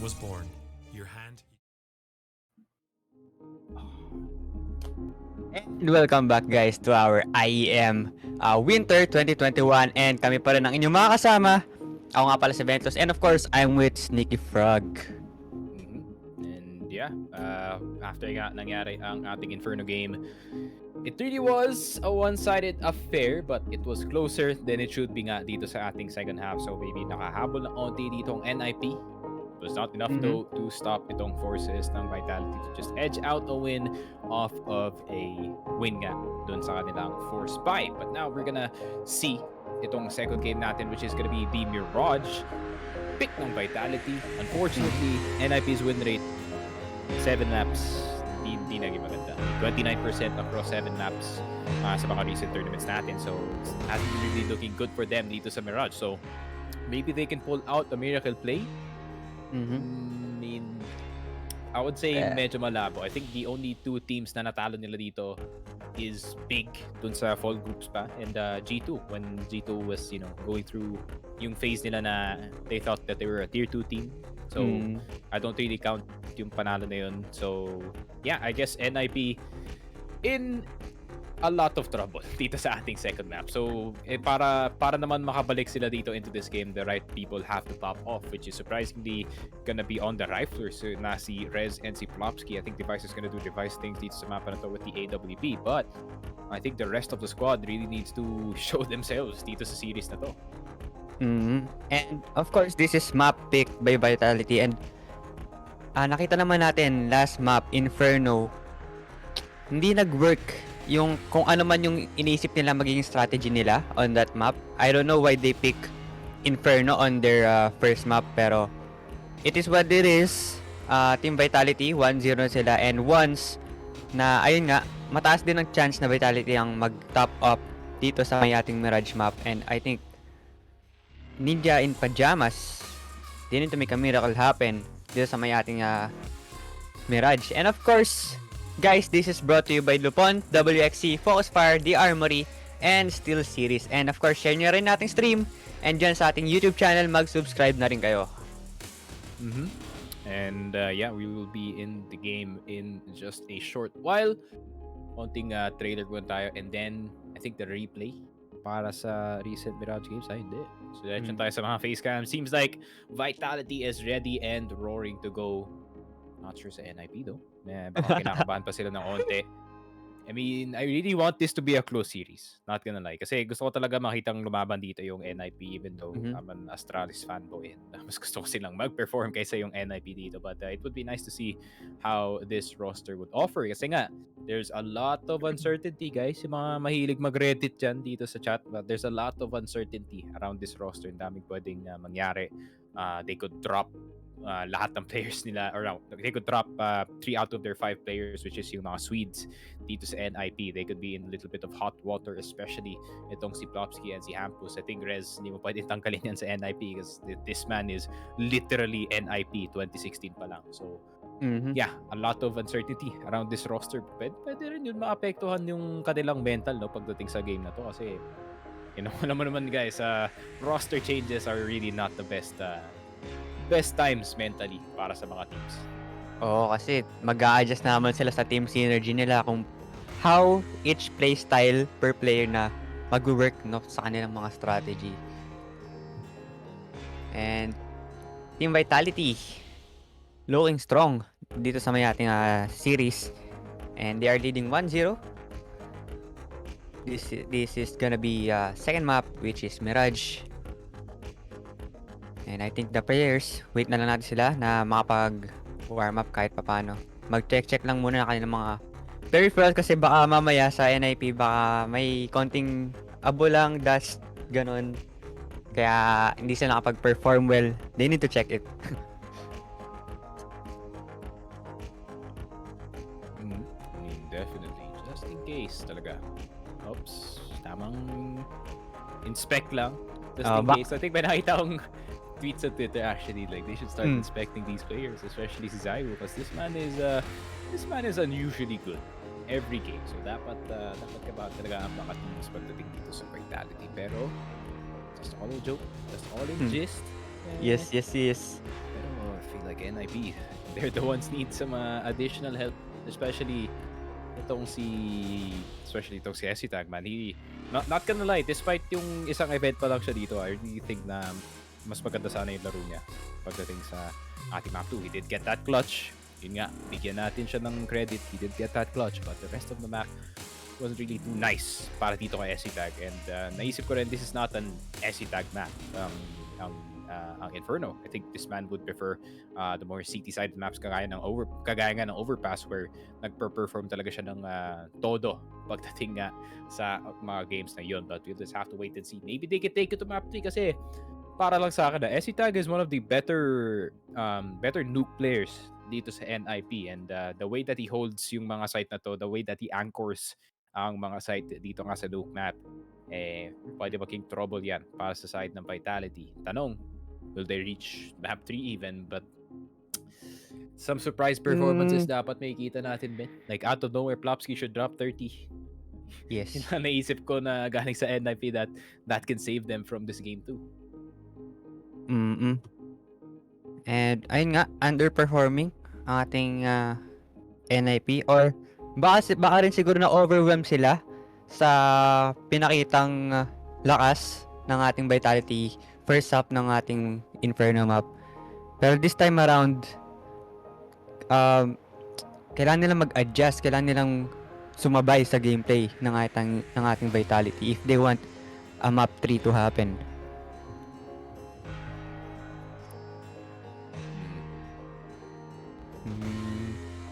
game was born. Your hand. And welcome back guys to our IEM Winter 2021 and kami pa rin ang inyong mga kasama. Ako nga pala si Ventus and of course I'm with Sneaky Frog. And yeah, after nga nangyari ang ating Inferno game, it really was a one-sided affair but it was closer than it should be nga dito sa ating second half. So maybe nakahabol ng onti dito ang NIP. It was not enough though to stop itong forces ng Vitality to just edge out a win off of a win nga dun sa kanilang force buy. But now we're gonna see itong second game natin, which is gonna be the Mirage pick ng Vitality. Unfortunately, NIP's win rate 7 maps hindi naging maganda. 29% across 7 maps sa mga recent tournaments natin. So it hasn't really looking good for them dito sa Mirage. So maybe they can pull out a miracle play. I mean, I would say medyo malabo. I think the only 2 teams na natalo nila dito is Big dun sa fall groups pa and G2 when G2 was going through yung phase nila na they thought that they were a tier 2 team. So I don't really count yung panalo na yun. So yeah, I guess NIP in a lot of trouble dito sa ating second map. So para naman makabalik sila dito into this game, the right people have to pop off, which is surprisingly gonna be on the riflers na si Rez and si Plopsky. I think Device is gonna do Device things dito sa mapa na to with the AWP, but I think the rest of the squad really needs to show themselves dito sa series na to. And of course, this is map picked by Vitality and nakita naman natin last map, Inferno, hindi nag-work yung kung ano man yung iniisip nila magiging strategy nila on that map. I don't know why they pick Inferno on their first map, pero it is what it is. Team Vitality 1-0 sila and once na ayun nga, mataas din ang chance na Vitality ang mag-top up dito sa may ating Mirage map, and I think Ninja in Pyjamas they need to make a miracle happen dito sa may ating Mirage. And of course guys, this is brought to you by Lupon, WXC, Focusfire, The Armory, and Steel Series. And of course, share nyo rin nating stream. And dyan sa ating YouTube channel, mag-subscribe na rin kayo. And yeah, we will be in the game in just a short while. Konting trailer ko tayo. And then, I think the replay para sa recent Mirage games. Hindi. So, diretso tayo sa mga face cam. Seems like Vitality is ready and roaring to go. Not sure sa NIP though. Baka kinakabahan pa sila ng onte. I mean, I really want this to be a close series. Not gonna lie. Kasi gusto ko talaga makitang lumaban dito yung NIP, even though I'm an Astralis fanboy and mas gusto ko silang mag-perform kaysa yung NIP dito. But it would be nice to see how this roster would offer. Kasi nga, there's a lot of uncertainty, guys. Yung mga mahilig mag-Reddit dyan dito sa chat. But there's a lot of uncertainty around this roster. Ang daming pwedeng mangyari. They could drop lahat ng players nila around. They could drop 3 out of their 5 players, which is yung mga Swedes dito sa NIP. They could be in a little bit of hot water, especially itong si Plopsky and si Hampus. I think Rez, hindi mo pwede tanggalin yan sa NIP because this man is literally NIP 2016 pa lang. So yeah, a lot of uncertainty around this roster. Pwede rin yun maapektuhan yung kanilang mental pagdating sa game na to kasi alam mo naman guys, roster changes are really not the best times mentally para sa mga teams. Oo, kasi mag-a-adjust naman sila sa team synergy nila kung how each play style per player na mag-work sa kanilang mga strategy. And Team Vitality looking strong dito sa may ating series, and they are leading 1-0. This is gonna be second map, which is Mirage. And I think the players, wait na lang natin sila na makapag-warm up kahit papano. Mag-check lang muna ng kanilang mga peripherals kasi baka mamaya sa NIP baka may konting abo lang, dust, ganun. Kaya hindi sila nakapag-perform well. They need to check it. I mean, definitely. Just in case talaga. Oops. Tamang inspect lang. Just in case. I think may nakita akong tweets on Twitter actually, like they should start inspecting these players, especially si Zayu, because this man is unusually good every game. So dapat kabahan talaga ang mga teams pagdating dito sa Vitality. Pero just all a joke, just all in gist. Yes. Pero feel like NIP, they're the ones need some additional help, especially itong si Esitag, man. Not gonna lie, despite yung isang event pa lang siya dito, I really think na mas maganda sana yung laro niya pagdating sa ating map 2. He did get that clutch. Yun nga, bigyan natin siya ng credit. He did get that clutch, but the rest of the map wasn't really too nice para dito kay Esitag. And naisip ko rin, this is not an Esitag map. Ang Inferno. I think this man would prefer the more city-side maps kagaya nga ng Overpass where nagper-perform talaga siya ng todo pagdating nga sa mga games na yun. But we'll just have to wait and see. Maybe they can take it to map 3 kasi para lang sa akin na Esitag is one of the better nuke players dito sa NIP, and the way that he holds yung mga site na to, the way that he anchors ang mga site dito nga sa nuke map, pwede maging trouble yan para sa side ng Vitality. Tanong, will they reach map 3 even? But some surprise performances dapat makikita natin, Ben. Like out of nowhere, Plopsky should drop 30. Yes. Yun ang naisip ko na galing sa NIP that can save them from this game too. And ayun nga, underperforming ang ating NIP, or baka rin siguro na overwhelmed sila sa pinakitang lakas ng ating Vitality first half ng ating Inferno map. Pero this time around, kailangan nilang mag-adjust, kailangan nilang sumabay sa gameplay ng ating Vitality if they want a map 3 to happen.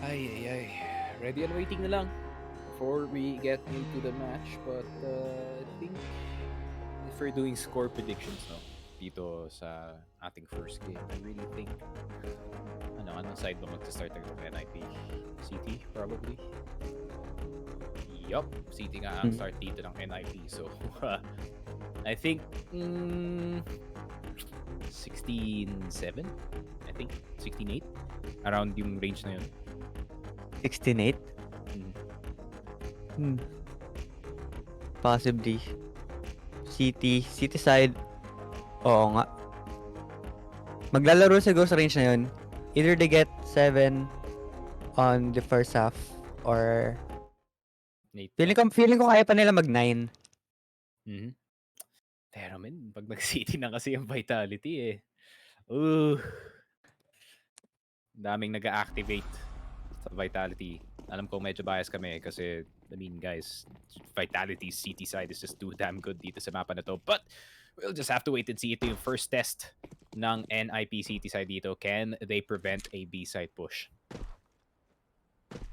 Ay. Ready and waiting na lang before we get into the match. But I think if we're doing score predictions dito sa ating first game, I really think anong side ba magsa-start ng NIP? CT probably? Yup, CT nga ang start dito ng NIP. So I think 16-7? I think 16-8? Around yung range na yun. 16-8? Possibly. City side. Oo nga. Maglalaro siguro sa range na yun. Either they get 7 on the first half or feeling ko kaya pa nila mag-9. Pero men, pag nag-city na kasi yung Vitality daming nag-activate sa Vitality. Alam ko medyo bias kami kasi, I mean guys, Vitality's CT side is just too damn good dito sa mapa na to. But we'll just have to wait and see. Ito yung first test ng NIP CT side dito. Can they prevent a B-side push?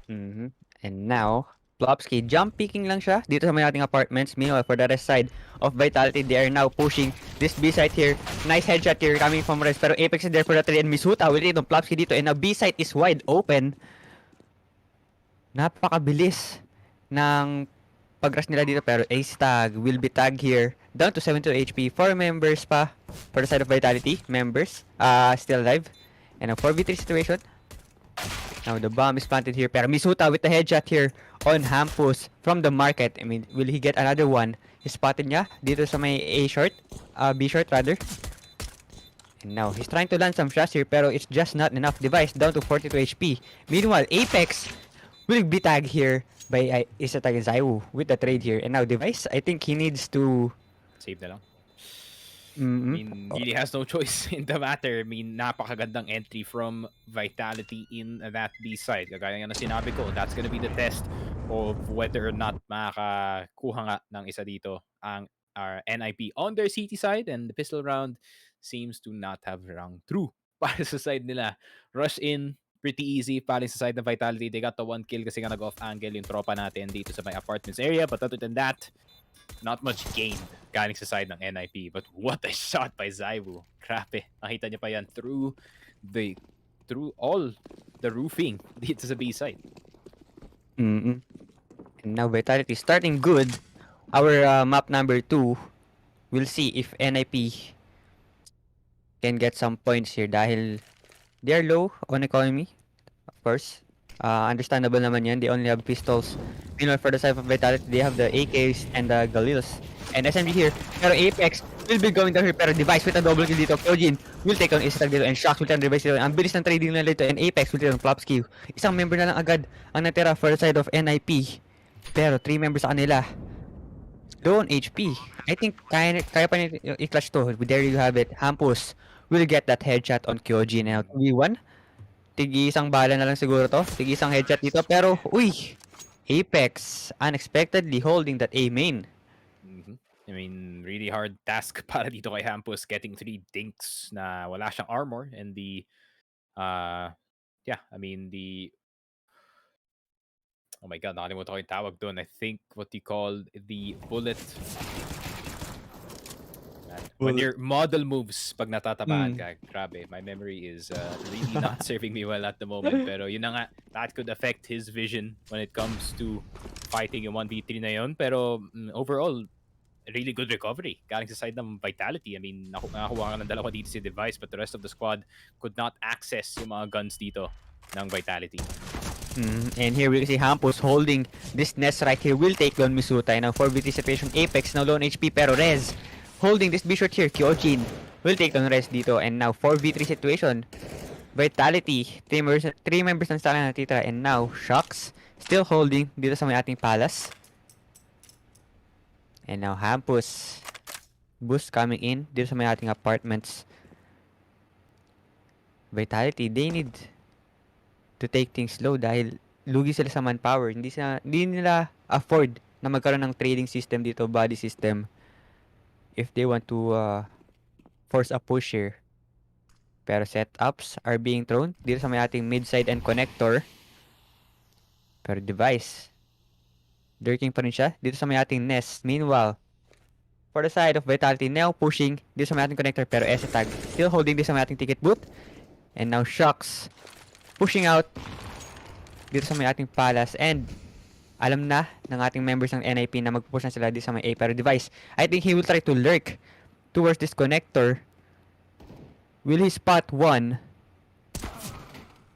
And now, Plopsky, jump picking lang siya dito sa may ating apartments. Meanwhile, for the rest side of Vitality, they are now pushing this B side here. Nice headshot here coming from Res, pero Apex is there for the 3 and Misuta will itong Plopsky dito, and now B side is wide open. Napakabilis ng pag-rush nila dito, pero Ace Tag will be tagged here down to 72 HP. 4 members pa for the side of Vitality. Members still alive, and a 4v3 situation. Now the bomb is planted here, pero Misuta with the headshot here on Hampus from the market. I mean, will he get another one? Spotted niya dito sa may B short rather. And now he's trying to land some shots here, pero it's just not enough. Device down to 42 HP. Meanwhile, Apex will be tagged here by Isatag and Zaiwu with the trade here. And now Device, I think he needs to save na lang. I mean, really has no choice in the matter. I mean, napakagandang entry from Vitality in that B side. Kagaya nga na sinabi ko, that's gonna be the test of whether or not makakakuha nga ng isa dito ang NIP on their CT side, and the pistol round seems to not have rung true para sa side nila. Rush in, pretty easy para sa side ng Vitality. They got the 1 kill kasi nga nag-off angle yung tropa natin dito sa my apartments area. But other than that, not much gained galing sa side ng NIP. But what a shot by Zaiwu. Grabe. Nakita niya pa yan through all the roofing dito sa B side. And now Vitality starting good. Our map number 2. We'll see if NIP can get some points here dahil they're low on economy. Of course. Understandable naman yan. They only have pistols. Meanwhile, for the side of Vitality, they have the AKs and the Galils. And SMG here. Pero Apex will be going down here. Pero Device with a double kill dito. Kyojin will take on Isatag dito. And Shox will take on Device dito. Ang bilis ng trading nila dito. And Apex will take on Plopsky. Isang member na lang agad ang natira for the side of NIP. Pero 3 members sa kanila. Low on HP. I think kaya pa niya i-clutch to. There you have it. Hampus will get that headshot on Kyojin. Now 2v1. Tigi isang bala na lang siguro to. Tigi isang headshot dito. Pero, uy! Apex unexpectedly holding that A main. I mean, really hard task para dito kay Hampus getting 3 dinks na wala siyang armor and the oh my god, nakalimutan ko yung tawag doon. I think what you call the bullet. When your model moves pag natatabaan ka, grabe, my memory is really not serving me well at the moment. Pero yun na nga, that could affect his vision when it comes to fighting yung 1v3 na yun. Pero overall, really good recovery. Galing sa side ng Vitality. I mean, nakakuha ka ng dalawa dito si Device, but the rest of the squad could not access yung mga guns dito ng Vitality. And here we see Hampus holding this nest right here. Will take down Misuta. And now 4v3 situation. Apex now low on HP pero Rez holding this B short here. Kyojin will take down Rez dito. And now 4v3 situation. Vitality. 3 members ng sala natitira. And now Shox still holding dito sa may ating Palace. And now Hampus. Boost coming in dito sa may ating apartments. Vitality, they need to take things slow dahil lugi sila sa manpower. Hindi nila afford na magkaroon ng trading system dito, body system, if they want to force a push here. Pero setups are being thrown dito sa may ating mid-side and connector. Pero Device, lurking pa rin siya dito sa may ating nest. Meanwhile, for the side of Vitality, now pushing dito sa may ating connector. Pero Esatag still holding dito sa may ating ticket booth. And now Shox pushing out dito sa may ating Palace. And alam na ng ating members ng NIP na magpupush na sila dito sa may A. Pero Device, I think he will try to lurk towards this connector. Will he spot one?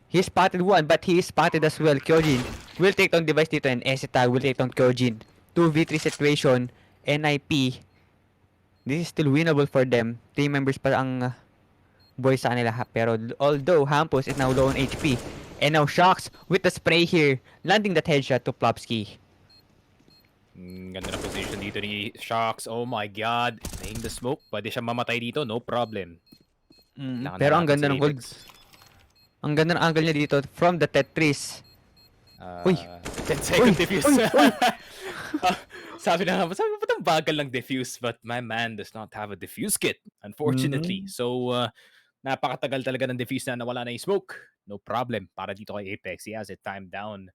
He spotted one, but he is spotted as well. Kyojin will take down Device dito and Esatag will take down Kyojin. 2v3 situation. NIP, this is still winnable for them. 3 members pa ang boys sa kanila. Pero although Hampus is now low on HP. And now Shox with the spray here, landing that headshot to Plopsky. Ganda na position dito ni Shox. Oh my god. Laying the smoke. Pwede siya mamatay dito. No problem. Pero ang ganda ng hold. Ang ganda ng angle niya dito from the Tetris. Uy! 10-second defuse. Sabi na nga, ba't ang bagal ng defuse? But my man does not have a defuse kit, unfortunately. So, napakatagal talaga ng defuse na nawala na yung smoke. No problem. Para dito kay Apex, he has it timed down.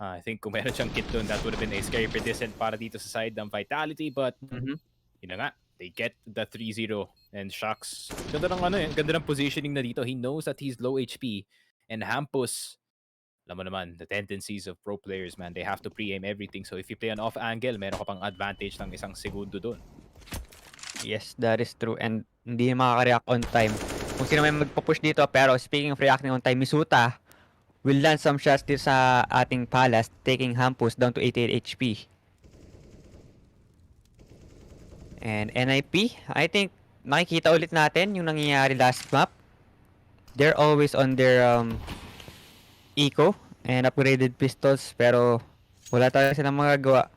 I think kung meron siyang kit doon, that would have been a scary predicent para dito sa side ng Vitality. But, yun na nga, they get the 3-0. And Shox, ganda ng positioning na dito. He knows that he's low HP. And Hampus, alam mo naman, the tendencies of pro players, man, they have to pre-aim everything. So if you play an off angle, meron ka pang advantage ng isang segundo doon. Yes, that is true. And hindi makaka-react on time. Kung sino may magpa-push dito. Pero speaking of reacting on time, Misuta will land some shots dito sa ating Palace, taking Hampus down to 88 HP. And NIP, I think makikita ulit natin yung nangyayari last map. They're always on their eco and upgraded pistols, pero wala talaga silang magagawa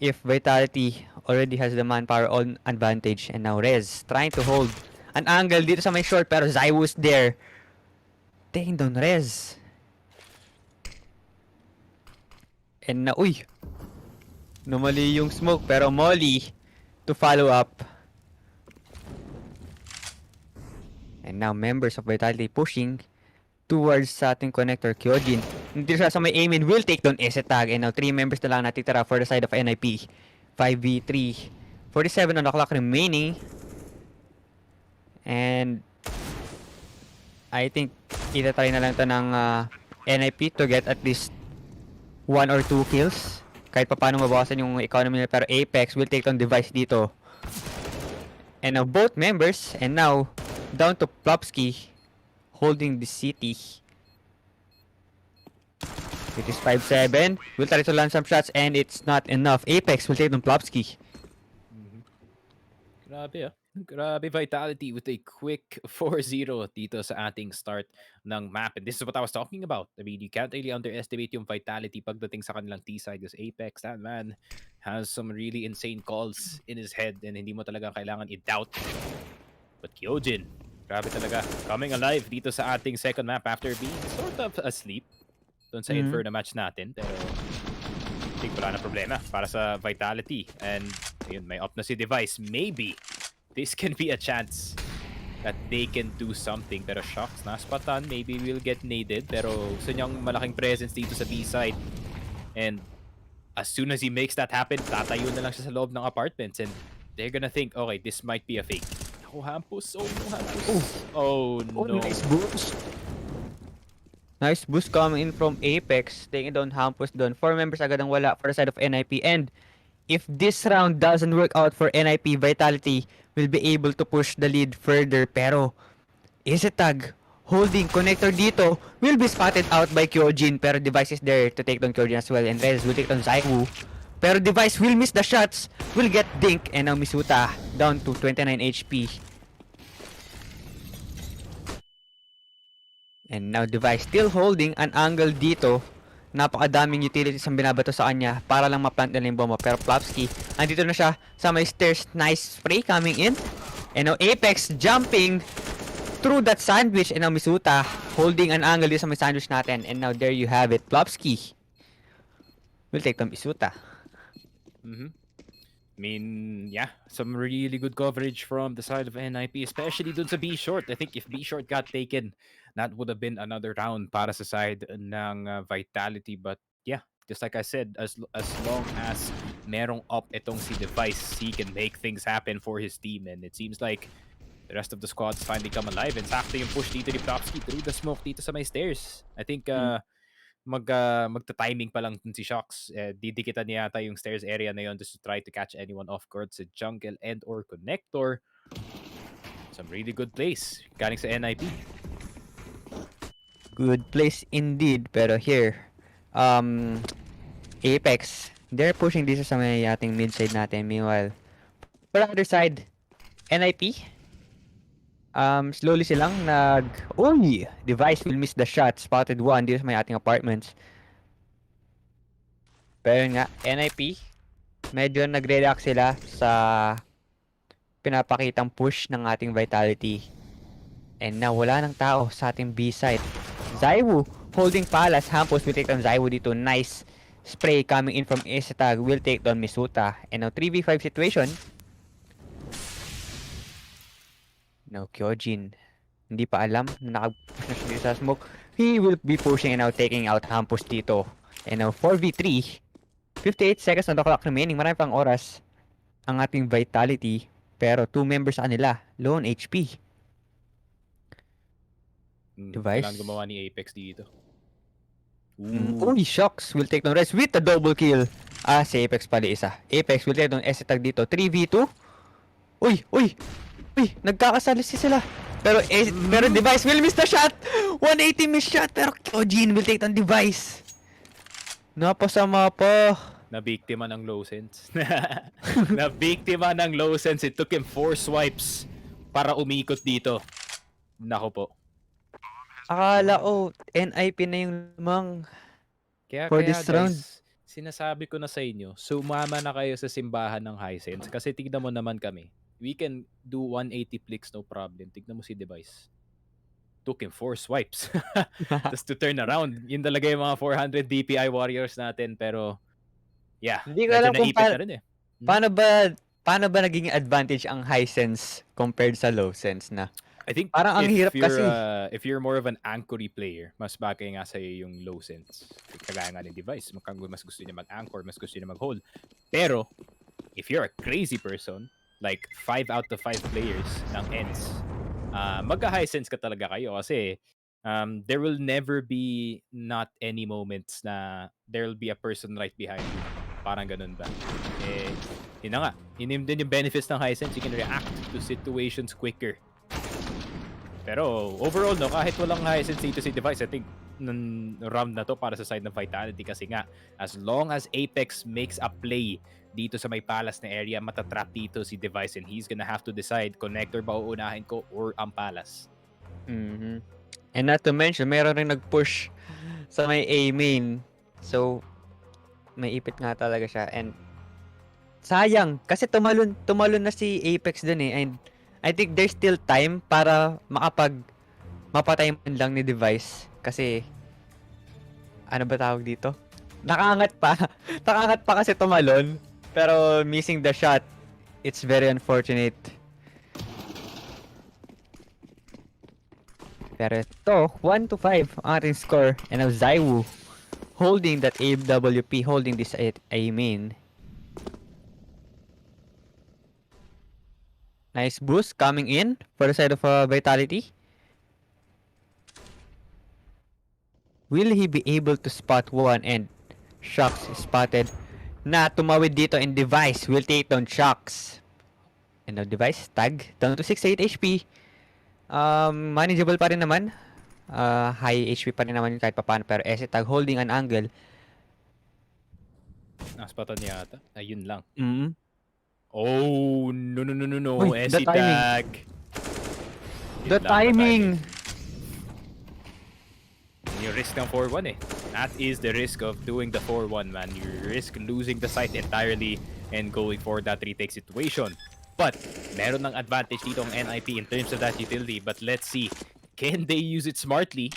if Vitality already has the manpower on advantage. And now Rez trying to hold an angle dito sa may short, pero Zywus there taking down Rez. And na numali yung smoke, pero Molly to follow up. And now members of Vitality pushing towards sa ating connector. Kyojin hindi siya sa may aim in, will take down Esatag. And now 3 members na lang natitira for the side of NIP. 5v3, 47 on the clock remaining. And I think itatry na lang ito ng NIP to get at least 1 or 2 kills. Kahit pa paano mabawasan yung economy nila. Pero Apex will take down Device dito. And now both members, and now down to Plopsky holding the city. It is 5-7. Will try to land some shots and it's not enough. Apex will take down Plopsky. Grabe Grabe Vitality with a quick 4-0 dito sa ating start ng map. And this is what I was talking about. I mean, you can't really underestimate yung Vitality pagdating sa kanilang T-side because Apex, that man, has some really insane calls in his head and hindi mo talaga kailangan i-doubt. But Kyojin, grabe talaga. Coming alive dito sa ating second map after being sort of asleep doon sa Inferno match natin. Pero I think wala na problema para sa Vitality. And ayun, may up na si Device. Maybe this can be a chance that they can do something. Pero shocks, naspatan. Maybe we'll get naded. Pero gusto niyang malaking presence dito sa B-side. And as soon as he makes that happen, tatayo na lang siya sa loob ng apartments. And they're gonna think, okay, this might be a fake. Oh, Hampus. Oh, no, Hampus. Oh, no. Nice boost. Nice boost coming in from Apex. Taking down Hampus doon. 4 members agad ang wala for the side of NIP. And if this round doesn't work out for NIP, Vitality will be able to push the lead further. Pero, Isetag holding connector dito will be spotted out by Kyojin. Pero Device is there to take down Kyojin as well. And Rez will take down Zaiwu. Pero Device will miss the shots. Will get Dink. And now Misuta down to 29 HP. And now Device still holding an angle dito. Napakadaming utilities ang binabato sa kanya para lang ma-plant nila yung bomba. Pero Plopsky, andito na siya sa may stairs. Nice spray coming in. And now Apex jumping through that sandwich. And now Misuta holding an angle dito sa may sandwich natin. And now there you have it. Plopsky will take the Misuta. I mean, yeah, some really good coverage from the side of NIP, especially dun sa B short. I think if B short got taken, that would have been another round para sa side ng Vitality. But yeah, just like I said, as long as merong up itong si Device, he can make things happen for his team. And it seems like the rest of the squads finally come alive. And sakto yung push dito ni Plopsky through the smoke dito sa may stairs. I think magta-timing pa lang si Shocks. Didikitan niya yata yung stairs area na yun just to try to catch anyone off guard sa jungle and or connector. Some really good plays galing sa NIP. Good place indeed. Pero here, Apex, they're pushing this sa may ating mid side natin. Meanwhile, for the other side, NIP, slowly silang Uy! Device will miss the shot. Spotted one dito sa may ating apartments. Pero nga, NIP, medyo nagre-react sila sa pinapakitang push ng ating Vitality. And now, wala ng tao sa ating B-side. Zaiwu holding Palace. Hampus will take down Zaiwu dito. Nice spray coming in from Isetag. Will take down Misuta. And now, 3v5 situation. Now, Kyojin, hindi pa alam na nakapush na siya dito sa smoke. He will be pushing and now taking out Hampus dito. And now, 4v3. 58 seconds on the clock remaining. Marami pang oras ang ating Vitality. Pero 2 members sa kanila. Low on HP. Device. Kailangan gumawa ni Apex dito. Uy, Shocks will take down Rez with a double kill. Si Apex pala isa. Apex will take down Isetag dito. 3v2. Uy! Nagkakasalisi sila. Pero Device will miss the shot. 180 miss shot. Pero Kyojin will take down Device. Napasama pa. Nabiktima ng low sense. Nabiktima ng low sense. It took him 4 swipes para umikot dito. Nako po. Akala NIP na yung lamang for this round. Sinasabi ko na sa inyo, sumama na kayo sa simbahan ng Hisense kasi tignan mo naman kami. We can do 180 flicks, no problem. Tignan mo si Device. Took him 4 swipes just to turn around. Yun talaga yung mga 400 DPI warriors natin. Pero, yeah. Hindi ko alam kung paano ba naging advantage ang Hisense compared sa low sense na? I think parang ang hirap kasi. If you're more of an anchory player, mas bagay nga sa'yo yung low sense. Kagaya nga ng Device. Mas gusto niya mag-anchor, mas gusto niya mag-hold. Pero, if you're a crazy person, like 5 out of 5 players ng ends, magka-high sense ka talaga kayo kasi there will never be not any moments na there will be a person right behind you. Parang ganun ba? Yun na nga. Yun din yung benefits ng high sense. You can react to situations quicker. Pero overall, no, kahit walang hyacinth dito si Device, I think round na to para sa side ng Vitality kasi nga, as long as Apex makes a play dito sa may Palace na area, matatrap dito si Device and he's gonna have to decide, connector ba uunahin ko or ang Palace. And not to mention, meron rin nag-push sa may A main. So, may ipit nga talaga siya. And sayang, kasi tumalon na si Apex dun eh. And I think there's still time para mapatay man lang ni Device. Kasi, ano ba tawag dito? Nakaangat pa. Nakaangat pa kasi tumalon. Pero missing the shot. It's very unfortunate. Pero ito, 1-5 ang ating score. And now Zaiwu holding that AWP, holding this A main. Nice boost coming in for the side of Vitality. Will he be able to spot one? And Shocks is spotted. Na tumawid dito and Device will take down Shocks. And now Device tag down to 68 HP. Manageable pa rin naman. High HP pa rin naman kahit papaano. Pero SC tag holding an angle. Naspatan niya ata. Ayun lang. Mm-hmm. Oh, no. Uy, SC tag. The timing. You risk ng 4-1 eh. That is the risk of doing the 4-1, man. You risk losing the site entirely and going for that retake situation. But, meron ng advantage dito ang NIP in terms of that utility. But let's see, can they use it smartly?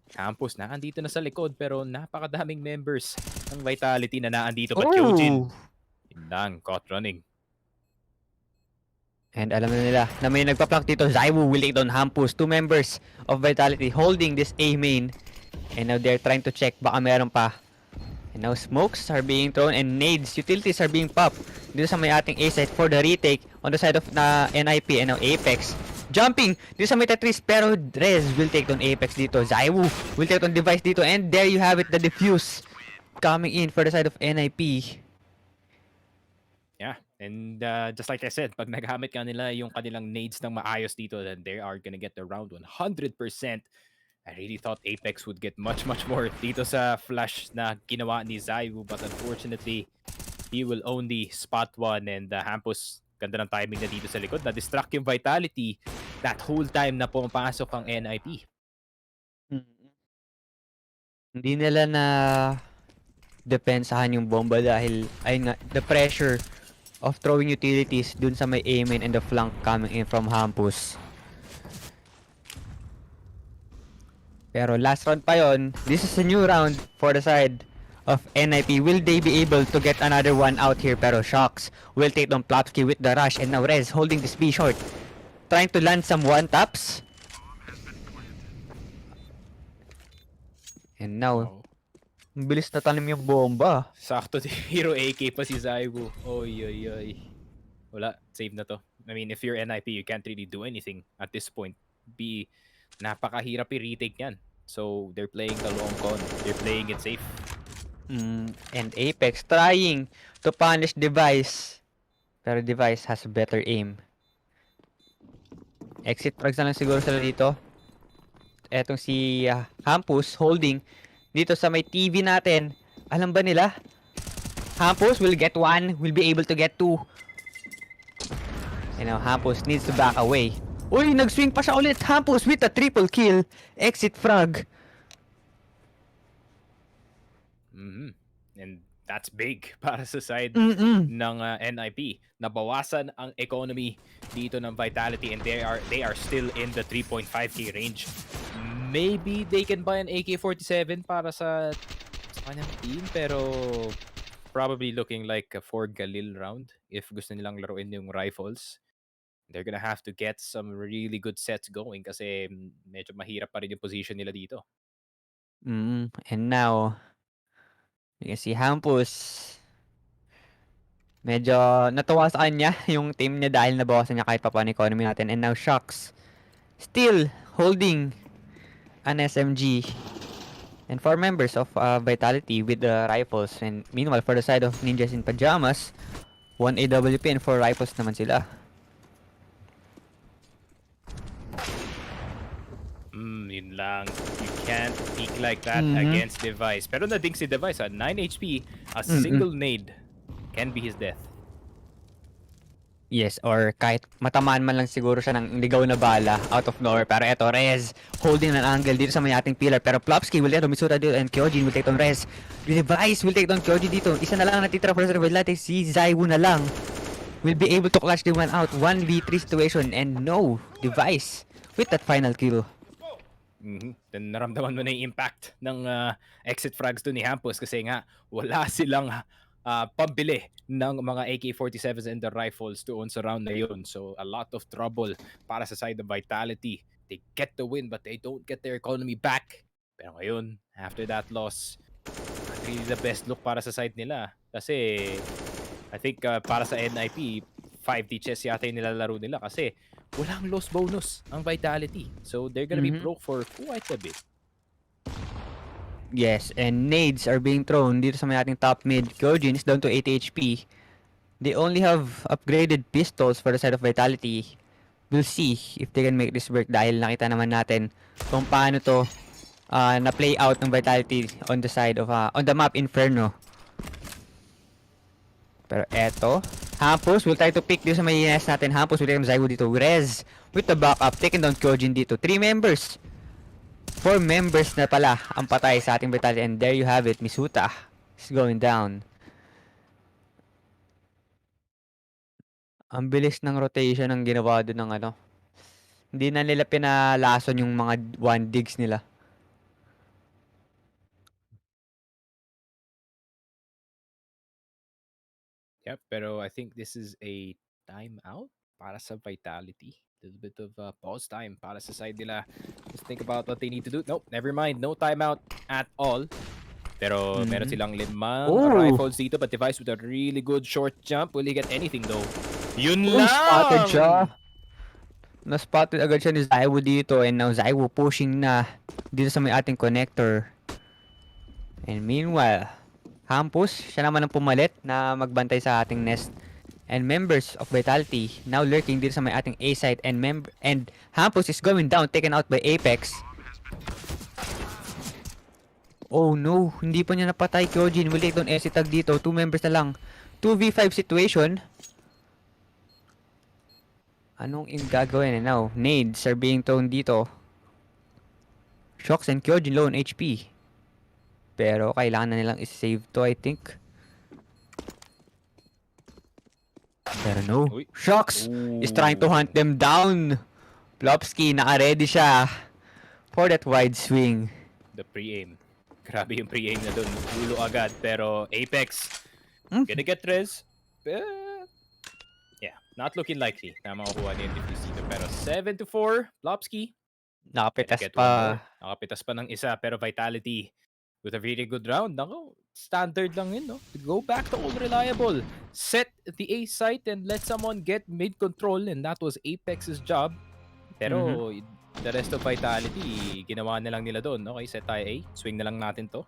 Campus na andito na sa likod pero napakadaming members ng Vitality na naandito. But Kyojin, yun lang, caught running. And alam na nila na may nagpa-flank dito. Zaiwu will take down Hampus. 2 members of Vitality holding this A main. And now they're trying to check. Baka meron pa. And now smokes are being thrown and nades, utilities are being popped. Dito sa may ating A site for the retake on the side of na NIP. And now Apex jumping dito sa may Tetris. Pero Rez will take down Apex dito. Zaiwu will take down Device dito. And there you have it, the defuse coming in for the side of NIP. Yeah, and just like I said, pag nagamit ka nila yung kanilang nades ng maayos dito, then they are gonna get the round 100%. I really thought Apex would get much more dito sa flash na ginawa ni Zaiwu, but unfortunately, he will only spot one and Hampus, ganda ng timing na dito sa likod, na-distract yung Vitality that whole time na pumapasok ang NIP. Hindi nila na depensahan yung bomba dahil ayun nga, the pressure of throwing utilities dun sa may A main and the flank coming in from Hampus. Pero last round pa yon. This is a new round for the side of NIP. Will they be able to get another one out here? Pero Shocks will take down Plopsky with the rush. And now Rez holding this B short. Trying to land some one-taps. And now, bilis na tanim yung bomba. Sakto si Hero AK pa si Zaiwu. Oy. Wala, save na to. I mean, if you're NIP, you can't really do anything at this point. Napakahirap i-retake yan. So, they're playing the long con. They're playing it safe. And Apex trying to punish Device. Pero Device has better aim. Exit frags na lang siguro sila dito. Etong si Hampus holding dito sa may TV natin. Alam ba nila? Hampus will get 1, will be able to get 2. And now Hampus needs to back away. Uy, nag-swing pa siya ulit. Hampus with a triple kill. Exit frag. And that's big para sa side ng NIP. Nabawasan ang economy dito ng Vitality and they are still in the 3.5k range. Maybe they can buy an AK-47 para sa kanyang team, pero probably looking like a Ford Galil round if gusto nilang laruin yung rifles. They're gonna have to get some really good sets going kasi medyo mahirap pa rin yung position nila dito. And now, you can see Hampus. Medyo natuwa sa kanya yung team niya dahil nabawasan niya kahit pa paano economy natin. And now Shocks still holding an SMG. And 4 members of Vitality with the rifles. And meanwhile, for the side of Ninjas in Pyjamas, 1 AWP and 4 rifles naman sila. lang. You can't peek like that against Device. Pero na-ding si Device, 9 HP, a single nade can be his death. Yes, or kahit matamaan man lang siguro siya ng ligaw na bala out of nowhere. Pero eto, Rez holding an angle dito sa may ating pillar. Pero Plopsky will let Misura dito and Kyojin will take down Rez. Device will take down Kyojin dito. Isa na lang natitira for the Velate. Si Zaiwu na lang will be able to clutch the one out. 1v3 situation and no Device with that final kill. Then naramdaman mo na yung impact ng exit frags to ni Hampus kasi nga wala silang pambili ng mga AK-47s and the rifles doon sa round na yun. So a lot of trouble para sa side of Vitality. They get the win but they don't get their economy back. Pero ngayon, after that loss, not really the best look para sa side nila. Kasi I think para sa NIP, 5D chess yata yung nilalaro nila kasi walang loss bonus ang Vitality. So they're gonna be broke for quite a bit. Yes, and nades are being thrown dito sa may ating top mid. Kyojin is down to 80 HP. They only have upgraded pistols for the side of Vitality. We'll see if they can make this work dahil nakita naman natin kung paano to na-play out ng Vitality on the side of, on the map Inferno. Pero eto, Hampus will try to pick dito sa may nest natin. Hampus will take him Zaiwu dito. Rez with the backup, taking down Kyojin dito. 3 members. 4 members na pala ang patay sa ating Vitality. And there you have it, Misuta is going down. Ang bilis ng rotation ng ginawa doon ng ano. Hindi na nila pinalason yung mga 1 digs nila. Yep, pero I think this is a timeout para sa Vitality. A little bit of pause time para sa side nila. Just think about what they need to do. Nope, never mind. No timeout at all. Pero meron silang 5 rifles dito but Device with a really good short jump. Will he get anything though? Yun lang! Spotted siya. Na-spotted agad siya ni Zaiwu dito and now Zaiwu pushing na dito sa may ating connector. And meanwhile, Hampus, siya naman ang pumalit na magbantay sa ating nest. And members of Vitality now lurking dito sa may ating A side and Hampus is going down, taken out by Apex. Oh no, hindi pa niya napatay. Kyojin will take down SC tag dito. 2 members na lang. 2v5 situation. Anong gagawin now? Nades are being thrown dito. Shocks and Kyojin low on HP. Pero kailangan na nilang i-save to, I think. Pero no. Shocks is trying to hunt them down. Plopsky, naka-ready siya for that wide swing. The pre-aim. Grabe yung pre-aim na doon. Ulo agad. Pero Apex, gonna get res. Yeah, not looking likely na makukuha niya yung defuse dito. Pero 7-4, Plopsky. Nakapitas pa. Nakapitas pa ng isa. Pero Vitality with a really good round. Nako, standard lang yun, no? Go back to old reliable. Set the A site and let someone get mid-control. And that was Apex's job. Pero the rest of Vitality, ginawa na lang nila doon. Okay, set tayo A. Swing na lang natin to.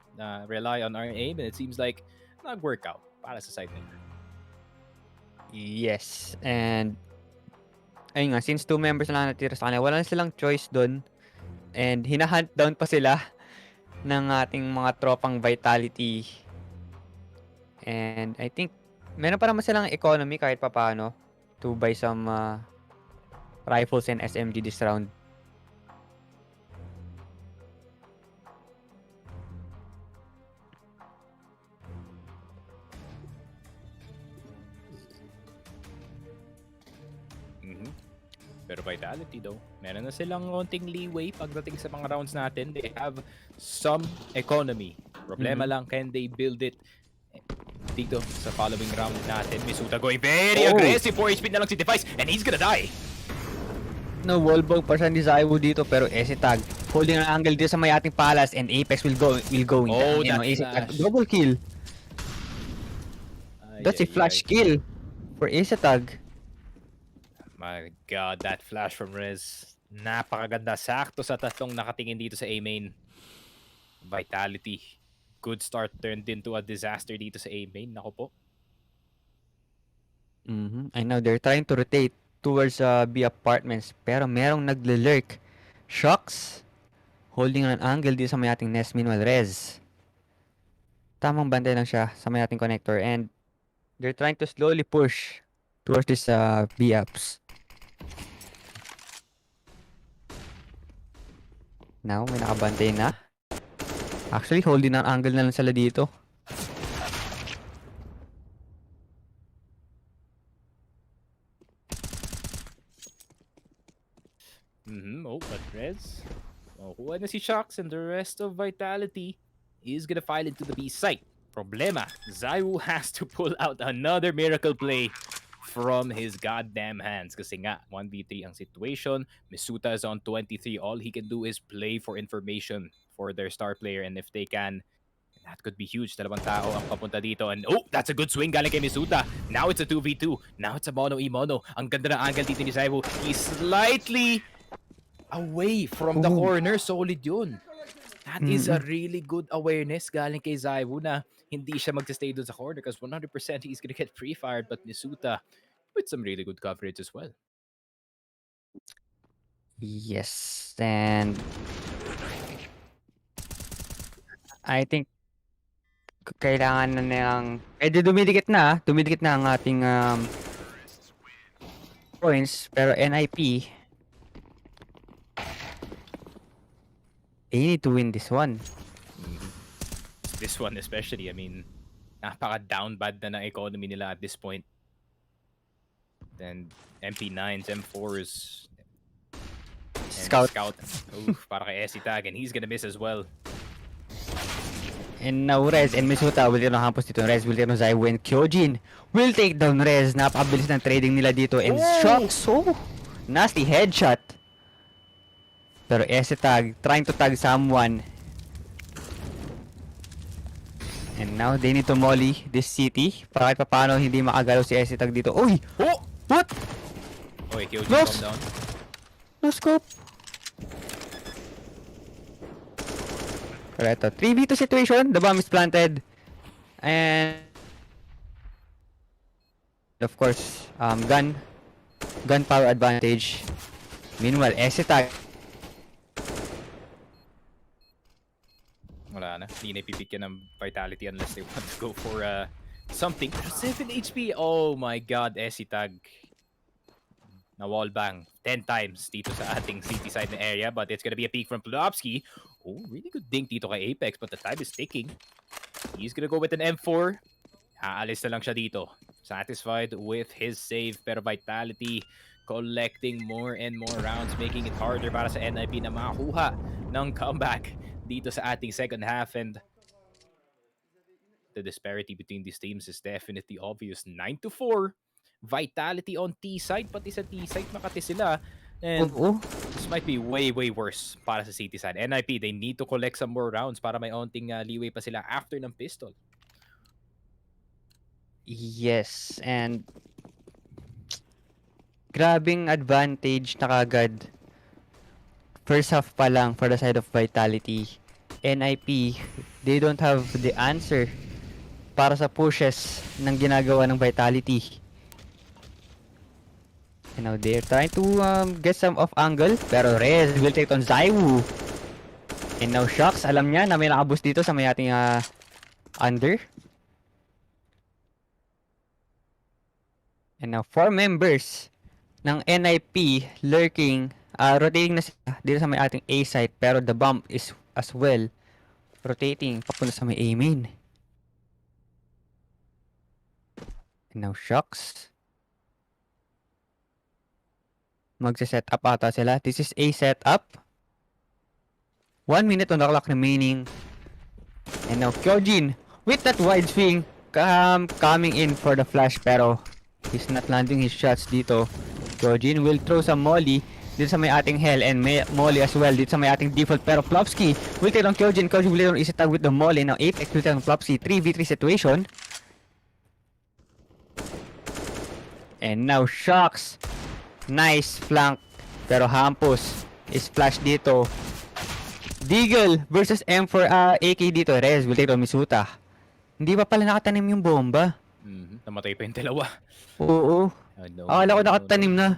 Rely on our aim. And it seems like nag-workout para sa side nila. Yes. And ayun nga, since 2 members na lang natira sa kanila, wala na silang choice doon. And hinahunt down pa sila ng ating mga tropang Vitality. And I think meron pa naman silang economy kahit papaano to buy some rifles and SMG this round. Pero Vitality though, meron na silang konting leeway pagdating sa mga rounds natin. They have some economy. Problema lang, can they build it dito sa following round natin? Misuta going very aggressive. 4 HP na lang si Device and he's gonna die. No, wallbang pa siya ni Zaiwu dito pero SC tag holding ang angle dito sa may ating Palace and Apex will go Oh, down. that flash. Double kill. That's a flash kill for Ace tag. My God, that flash from Rez. Napakaganda. Sakto sa tatlong nakatingin dito sa A main. Vitality. Good start turned into a disaster dito sa A main. Nako po. I know they're trying to rotate towards B apartments pero merong nagle-lurk. Shocks Holding an angle dito sa may ating nest. Meanwhile, Rez. Tamang bantay lang siya sa may ating connector. And they're trying to slowly push towards this B-ups. Now, may nakabantay na. Actually, holding ang angle na lang sila dito. Oh, but Rez. Kuha na si Shocks and the rest of Vitality is gonna file into the B site. Problema, Zaiwu has to pull out another miracle play from his goddamn hands. Kasi nga, 1v3 ang situation. Misuta is on 23. All he can do is play for information for their star player. And if they can, that could be huge. Dalawang tao ang papunta dito. And oh, that's a good swing galing kay Misuta. Now it's a 2v2. Now it's a mono-e-mono. Ang ganda ng angle dito ni Zaiwu. He's slightly away from the corner. Solid yun. That is a really good awareness galing kay Zaiwu na hindi siya magstay doon sa corner because 100% he's gonna get pre-fired. But Misuta with some really good coverage as well. Yes, and I think kailangan na niyang dumidikit na ang ating points, pero NIP they need to win this one. This one especially, I mean, napaka-down bad na ng economy nila at this point. And MP9s, M4s, and Scout. Oof, para kay Essie Tag, and he's gonna miss as well. And now Rez and Misuta will take down hampos dito. Rez will take down Zaiwu and Kyojin will take down Rez. Napakabilis ng trading nila dito. And Shocks, nasty headshot. Pero Essie Tag trying to tag someone. And now they need to molly this city. Para kahit paano hindi makagalaw si Essie Tag dito. Uy! Oh! What? Okay, Kyojin Close. calm down. No scope. Pero ito, 3v2 situation. The bomb is planted. And of course, gun power advantage. Meanwhile, Essie Tag Wala na. Hindi na ipipigyan ng Vitality unless they want to go for something. 7 HP! Oh my god, Essie Tag. Na wallbang 10 times dito sa ating city side na area. But it's gonna be a peek from Pulowski. Oh, really good dink dito kay Apex. But the time is ticking. He's gonna go with an M4. Aalis na lang siya dito. Satisfied with his save. Pero Vitality collecting more and more rounds. Making it harder para sa NIP na makakuha ng comeback dito sa ating second half. And the disparity between these teams is definitely obvious. 9-4. Vitality on T side, pati sa T side Makati sila. And this might be way worse para sa City side. NIP, they need to collect some more rounds para may onting leeway pa sila after ng pistol. Yes, and grabing advantage na kagad. First half pa lang for the side of Vitality. NIP, they don't have the answer para sa pushes ng ginagawa ng Vitality. And now they're trying to get some off angle, pero Rez will take on Zaiwu. And now Shocks, alam niya na may nakaboost dito sa may ating under. And now 4 members ng NIP lurking, rotating na sila dito sa may ating A site, pero the bomb is as well rotating papunta sa may A main. And now Shocks, magse-set up ata sila. This is a setup. 1 minute on the clock remaining. And now Kyojin with that wide swing coming in for the flash, pero he's not landing his shots dito. Kyojin will throw some molly dito sa may ating hell, and may molly as well dito sa may ating default, pero Plopsky will take on Kyojin. Kyojin will take on Isitag with the molly. Now Apex will take on Plopsky. 3v3 situation. And now Shocks, nice flank, pero Hampus is flash dito. Deagle versus M4 AK dito. Rez will take on Misuta. Hindi pa pala nakatanim yung bomba. Namatay pa yung dalawa. Oo. Akala ko nakatanim na.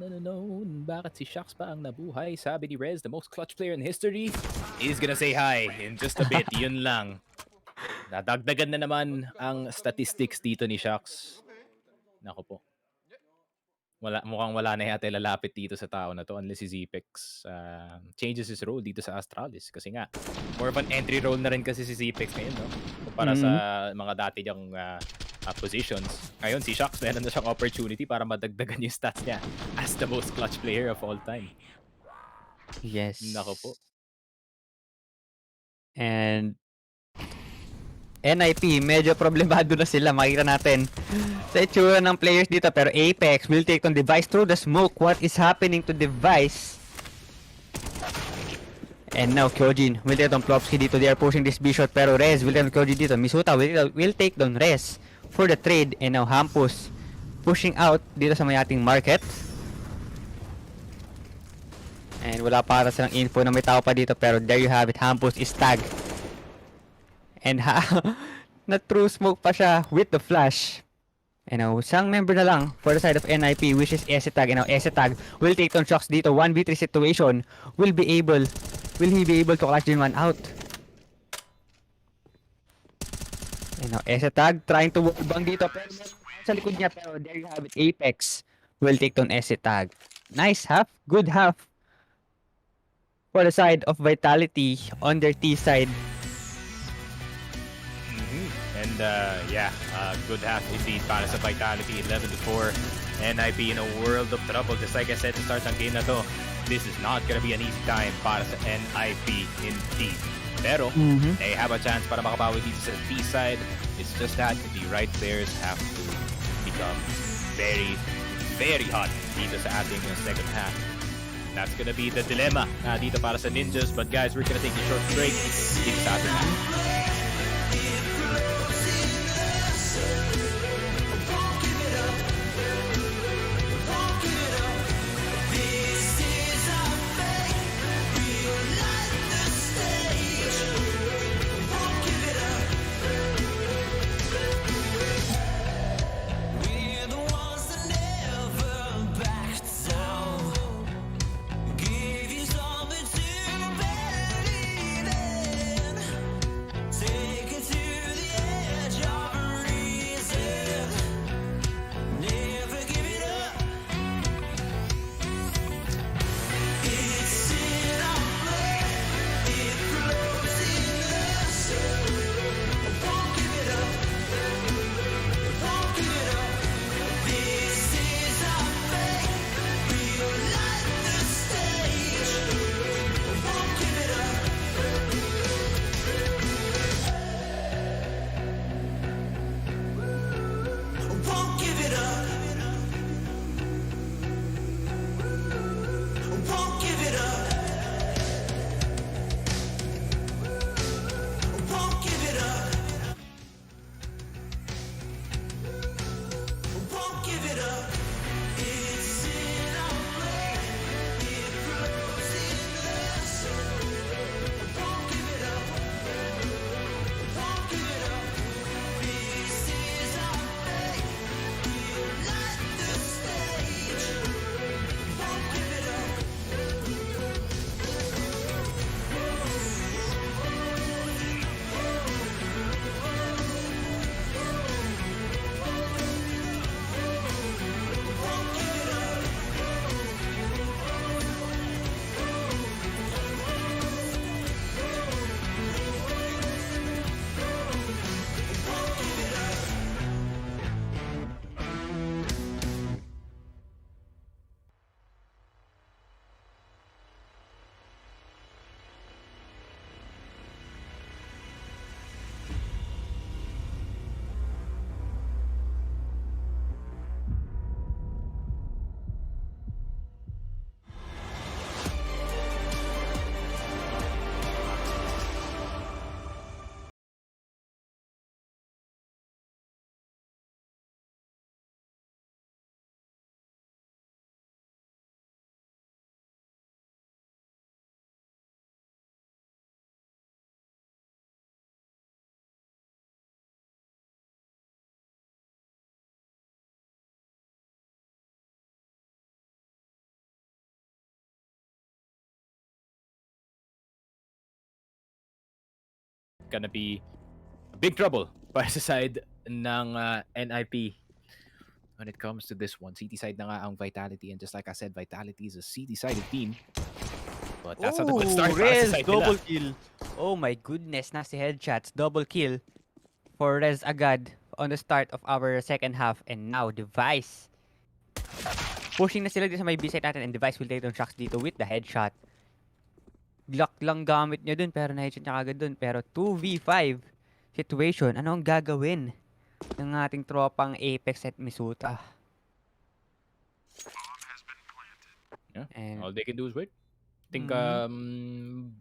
no. Bakit si Shax pa ang nabuhay? Sabi ni Rez, the most clutch player in history. He's gonna say hi in just a bit. Yun lang. Nadagdagan na naman ang statistics dito ni Shax. Nako po. Mukhang wala na yata lalapit dito sa tao na to unless si Zepex changes his role dito sa Astralis. Kasi nga, more of an entry role na rin kasi si Zepex ngayon, no? Para sa mga dati niyang positions. Ngayon, si Shax meron na siyang opportunity para madagdagan yung stats niya as the most clutch player of all time. Yes. Nako po. And NIP, medyo problemado na sila. Makikita natin sa itsura ng players dito. Pero Apex will take on Device through the smoke. What is happening to Device? And now Kyojin will take on Plopsky dito. They are pushing this B-shot. Pero Rez will take on Kyojin dito. Misuta will take down Rez for the trade. And now Hampus pushing out dito sa may ating market. And wala para silang info na may tao pa dito. Pero there you have it. Hampus is tagged. And na-true smoke pa siya with the flash. And now, isang member na lang for the side of NIP, which is Esetag. And now, Esetag will take on Shox dito. 1v3 situation. Will he be able to clutch din one out? And now, Esetag trying to wallbang dito. Pero sa likod niya, pero there you have it. Apex will take on Esetag. Nice half. Good half. For the side of Vitality on their T side. And good half indeed para sa Vitality, 11-4. NIP in a world of trouble. Just like I said to start ng game na to, this is not gonna be an easy time para sa NIP indeed. Pero, they have a chance para makabawi dito sa T side. It's just that the right players have to become very, very hot dito sa ating second half. That's gonna be the dilemma dito para sa Ninjas. But guys, we're gonna take a short break dito sa ating half. gonna be big trouble para sa side ng NIP when it comes to this one. CT side na nga ang Vitality, and just like I said, Vitality is a CT-sided team. But that's not a good start para Rez, sa side double nila. kill. Oh my goodness, nasi headshots, double kill for Rez agad on the start of our second half. And now, Device. Pushing na sila dito sa may B-side natin, and Device will take down shocks dito with the headshot. Glock lang gamit niya dun, pero na-headshot niya agad dun. Pero 2v5 situation, ano ang gagawin ng ating tropang Apex at Misuta? Yeah. And, All they can do is wait. I think Mhm.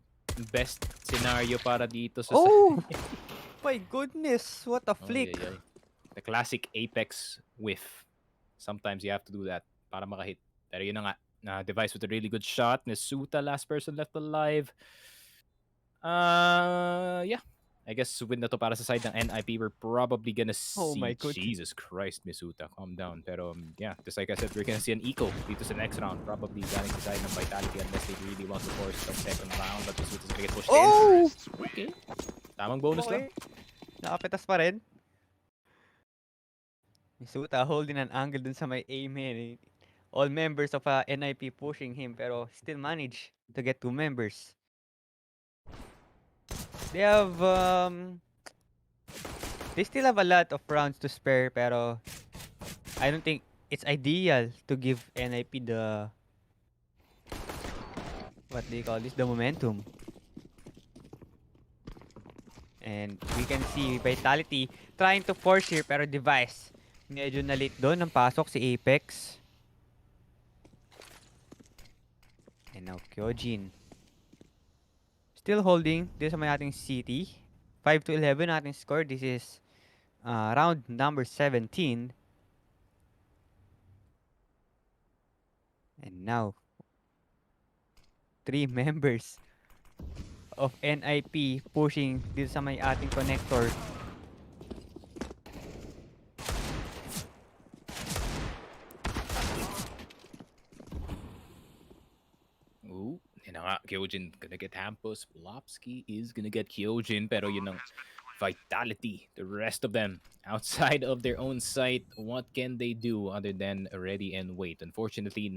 best scenario para dito sa oh! My goodness, what a Oh, flick. yeah. The classic Apex whiff. Sometimes you have to do that para makahit. Pero yun na nga. Device with a really good shot. Nasuta, last person left alive. Yeah. I guess win na to para sa side ng NIP. We're probably gonna Oh my see... goodness. Jesus Christ, Misuta. Calm down. Pero yeah, just like I said, we're gonna see an eco dito sa next round. Probably galing sa side ng Vitality unless they really want to force the second round. But Misuta's gonna get pushed in. Oh! Okay. Tamang bonus lang. Nakapetas pa rin. Misuta holding an angle dun sa may aim. All members of NIP pushing him, pero still manage to get 2 members. They have they still have a lot of rounds to spare, pero I don't think it's ideal to give NIP the, what do you call this, the momentum. And we can see Vitality trying to force here, pero Device medyo na late doon ng pasok si Apex. And now Kyojin still holding this sa may ating city. 5-11 ating score. This is round number 17. And now 3 members of NIP pushing dito sa may ating connector. Ooh, yun na nga, Kyojin gonna get Hampus. Lopsky is gonna get Kyojin, pero yun ang Vitality. The rest of them, outside of their own site, what can they do other than ready and wait? Unfortunately,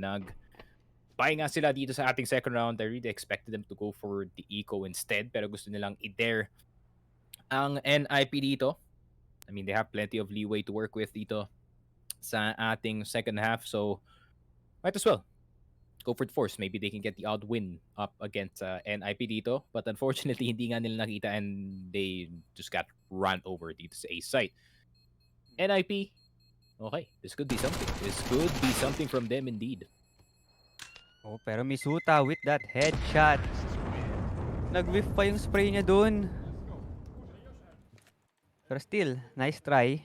Buy nga sila dito sa ating second round. I really expected them to go for the eco instead, pero gusto nilang i-dare ang NIP dito. I mean, they have plenty of leeway to work with dito sa ating second half, so might as well go for the force. Maybe they can get the odd win up against NIP dito. But unfortunately, hindi nga nila nakita and they just got run over dito sa A site. NIP, okay, this could be something. This could be something from them indeed. Oh, pero Misuta with that headshot. Nag-whiff pa yung spray niya dun. Pero still, nice try.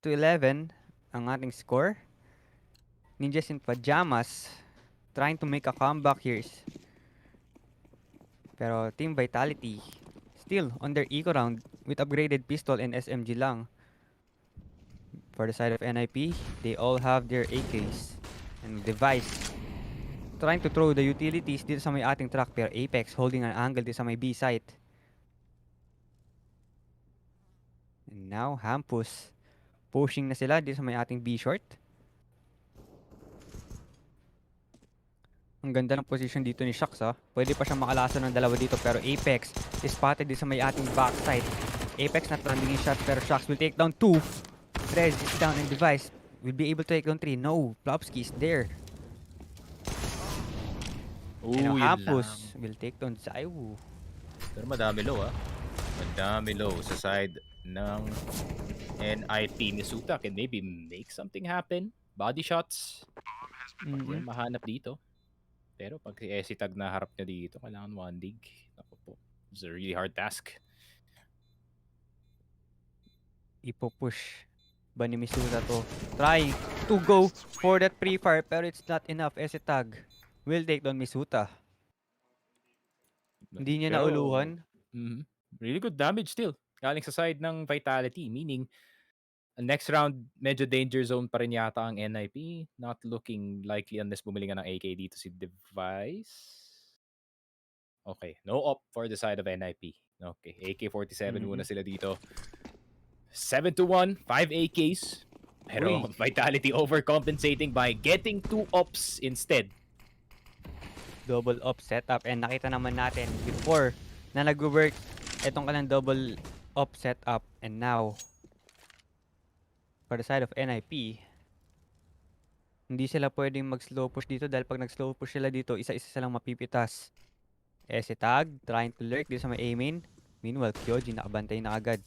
To 11 ang ating score. Ninjas in Pyjamas trying to make a comeback here. Pero Team Vitality still on their eco round with upgraded pistol and SMG lang. For the side of NIP, they all have their AKs and Device trying to throw the utilities dito sa may ating truck, pero Apex holding an angle dito sa may B site. And now Hampus pushing na sila dito sa may ating B short. Ang ganda ng position dito ni Shocks, ha. Pwede pa siyang makalasan ng dalawa dito, pero Apex is spotted dito sa may ating backside. Apex not landing in shot, pero Shocks will take down 2. Rez is down and Device will be able to take down 3. No, Plopsky is there. And now Hampus will take down Zaiwu. Pero madami low, ha. Madami low sa side ng NIP. Misuta can maybe make something happen. Body shots. Hindi mahanap dito. Pero pag si tag na harap niya dito, kailangan one dig. Naku po. It's a really hard task. Ipo-push ba ni Misuta to? Trying to go for that pre-fire, pero it's not enough. Tag will take down Misuta. Hindi niya nauluhan. Really good damage still. Galing sa side ng Vitality. Meaning, Next round, medyo danger zone pa rin yata ang NIP. Not looking likely unless bumili nga ng AK dito si Device. Okay, no op for the side of NIP. Okay, AK-47 muna sila dito. 7-1, 5 AKs. Pero Uy. Vitality overcompensating by getting 2 ops instead. Double op setup. And nakita naman natin before na nag-work itong kanang double op setup. And now, for the side of NIP, hindi sila pwedeng mag-slow push dito dahil pag nag-slow push sila dito, isa-isa silang mapipitas. Si Tag, trying to lurk dito sa may A-main. Meanwhile, Kyoji nakabantay na agad.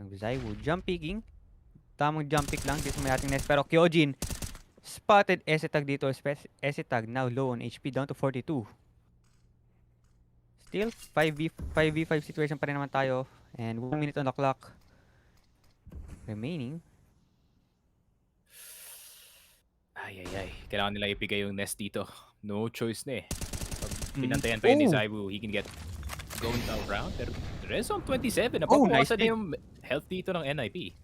Zaiwu, jump picking. Tamang jump pick lang dito sa may ating nest. Pero Kyojin spotted Tag dito. Tag now low on HP, down to 42. Still, 5v5 situation pa rin naman tayo. And 1 minute on the clock remaining. Ay. Kailangan nila ipigay yung nest dito. No choice na eh. Pag pinantayan pa yun ni Zaiwu, he can get going around. Pero Rez on 27. Napapawasan na yung health dito ng NIP.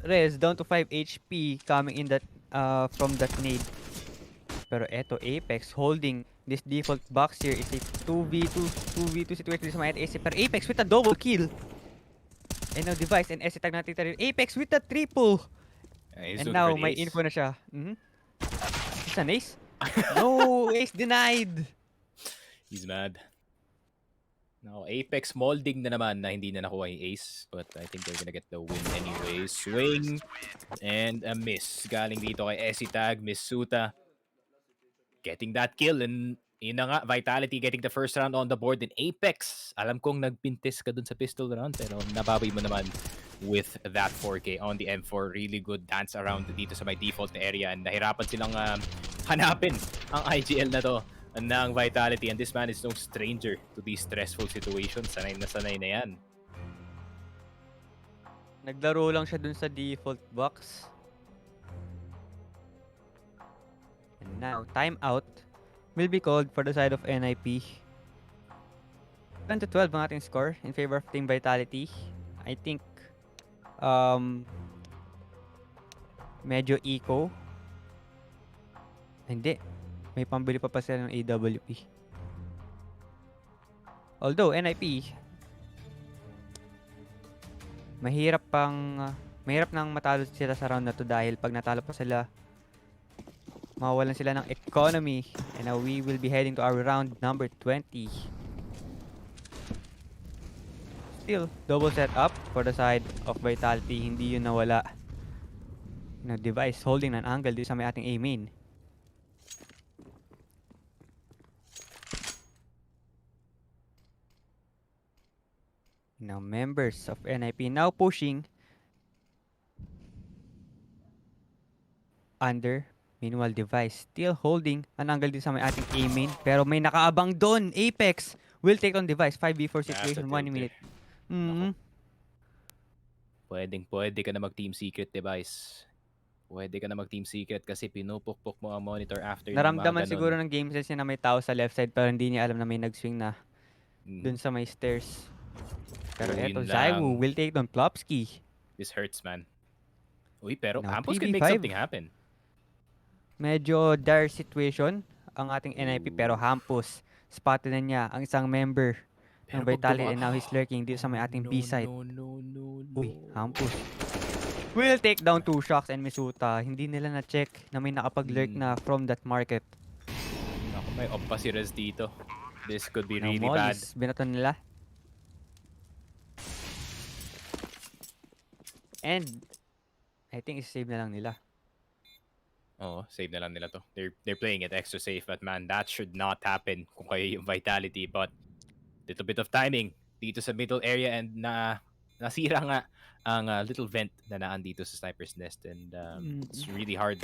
Rez down to 5 HP coming in that from that nade. Pero eto, Apex holding this default box here. It's a 2v2 situation sa mga AC. Pero Apex with a double kill. And now Device and Tag natita rin. Apex with a triple. And now may info na siya. Is an ace? No, ace denied. He's mad. Now, Apex molding na naman na hindi na nakuha yung ace. But I think they're gonna get the win anyway. Swing and a miss. Galing dito kay Tag, Miss Suta. Getting that kill, and yun na nga, Vitality getting the first round on the board. In Apex, alam kong nagpintis ka dun sa pistol round, pero nabawi mo naman with that 4K on the M4. Really good dance around dito sa may default na area, and nahirapan silang hanapin ang IGL na to ng Vitality, and this man is no stranger to these stressful situations. Sanay na yan. Naglaro lang siya dun sa default box. And now, timeout will be called for the side of NIP. 10-12 ang ating score in favor of Team Vitality. I think medyo eco. Hindi. May pambili pa sila ng AWP. Although NIP mahirap nang matalo sila sa round na to dahil pag natalo pa sila, mawawalan sila ng economy. And now we will be heading to our round number 20. Still, double set up for the side of Vitality. Hindi yun nawala. Device holding an angle dito sa may ating A-main. Now members of NIP now pushing under. Meanwhile, Device still holding an angle din sa may ating A-main. Pero may nakaabang doon. Apex will take on Device. 5v4 situation, 1 minute. Pwede ka na mag-team secret, Device. Pwede ka na mag-team secret kasi pinupukpok mo ang monitor after naramdaman siguro ng game sense niya na may tao sa left side pero hindi niya alam na may nag-swing na dun sa may stairs. Pero eto, Zaiwu will take on Plopsky. This hurts, man. Uy, pero Now, Ampos can 3v5. make something happen. Medyo dire situation ang ating NIP pero Hampus spotted na niya ang isang member ng Vitality and now he's lurking dito sa may ating B side. Uy, Hampus will take down 2 shots and Misuta. Hindi nila na-check na may nakapag-lurk na from that market. Naku, may op pa si Rez dito. This could be Now, really bad. Binaton nila. And I think is-save na lang nila. Oo, save na lang nila to. They're playing it extra safe, but man, that should not happen kung kayo yung Vitality. But little bit of timing dito sa middle area and nasira nga ang little vent na naan dito sa Sniper's Nest, and it's really hard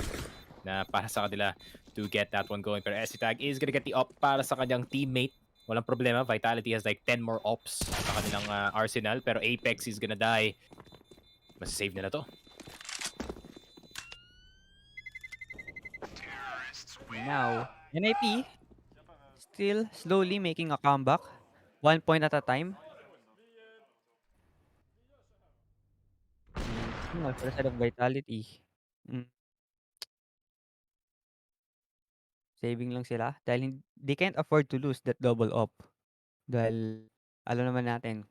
na para sa kanila to get that one going. Pero Tag is gonna get the op para sa kanyang teammate. Walang problema. Vitality has like 10 more ops sa kanilang arsenal, pero Apex is gonna die. Masasave nila to. Now, NIP still slowly making a comeback. 1 point at a time. For the side of Vitality. Hmm, saving lang sila dahil they can't afford to lose that double op. Dahil alam naman natin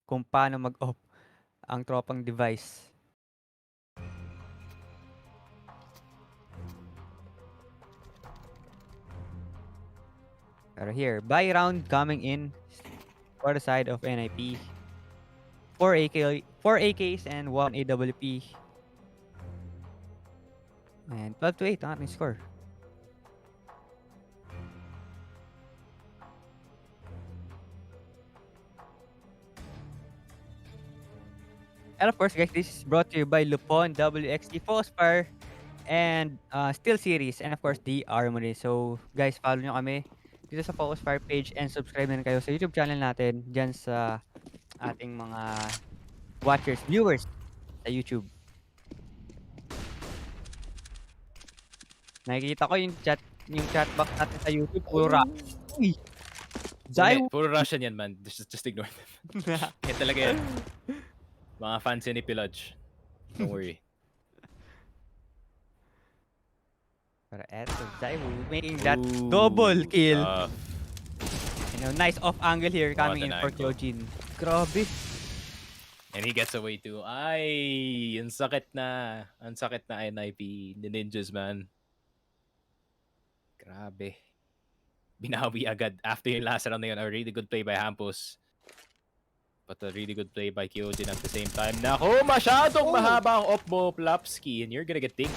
kung paano mag-op ang tropang device. Pero here, buy round coming in for the side of NIP. 4 AKs and 1 AWP. And 12-8 ang ating score. And of course, guys, this is brought to you by Lupon, WXT, Fire, and Steel Series, and of course, the Armory. So, guys, follow nyo kami dito sa Fire page and subscribe na rin kayo sa YouTube channel natin dyan sa ating mga watchers, viewers sa YouTube. Nakikita ko yung chat box natin sa YouTube, puro Uy! Hindi, Zai! puro Russian yan, man. Just ignore them. Yan talaga yan. Mga fans ni Pilodge. Don't worry. Pero eto, Zai making that double kill. Nice off angle here coming in for Kyojin. Grabe. And he gets away too. Ay, ang sakit na. Ang sakit na NIP. The Ninjas, man. Grabe. Binawi agad after yung last round na yun. A really good play by Hampus. But a really good play by Kyojin at the same time. Nako, masyadong mahaba ang op mo, Plapski. And you're gonna get dinged.